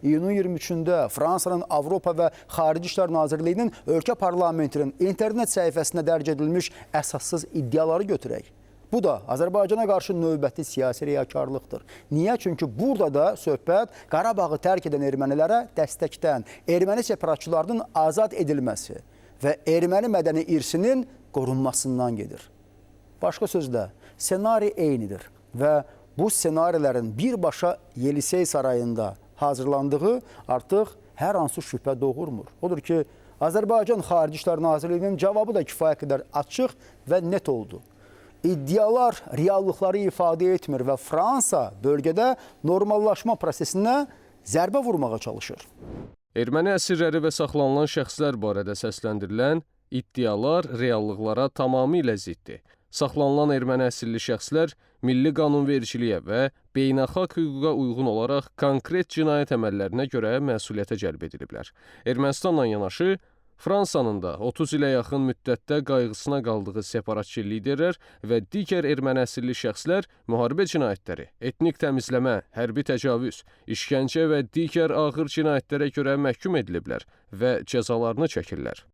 iyunun 23-də Fransanın Avropa və Xarici İşlər Nazirliyinin ölkə parlamentinin internet səhifəsində dərc edilmiş əsassız iddiaları götürək. Bu da Azərbaycana qarşı növbəti siyasi riyakarlıqdır. Niyə? Çünki burada da söhbət Qarabağı tərk edən ermənilərə dəstəkdən, erməni separatçılarının azad edilməsi və erməni mədəni irsinin qorunmasından gedir. Başqa sözlə, senari eynidir və bu senarilərin birbaşa Yelisey sarayında hazırlandığı artıq hər hansı şübhə doğurmur. Odur ki, Azərbaycan Xarici İşlər Nazirliyinin cavabı da kifayət qədər açıq və net oldu. İddialar reallıqları ifadə etmir və Fransa bölgədə normallaşma prosesinə zərbə vurmağa çalışır. Erməni əsirləri və saxlanılan şəxslər barədə səsləndirilən iddialar reallıqlara tamamilə ziddir. Saxlanılan erməni əsirli şəxslər milli qanunvericiliyə və beynəlxalq hüquqa uyğun olaraq konkret cinayət əməllərinə görə məsuliyyətə cəlb ediliblər. Ermənistanla yanaşı, Fransanın da 30 ilə yaxın müddətdə qayğısına qaldığı separatçı liderlər və digər erməni əsirli şəxslər müharibə cinayətləri, etnik təmizləmə, hərbi təcavüz, işgəncə və digər ağır cinayətlərə görə məhkum ediliblər və cəzalarını çəkirlər.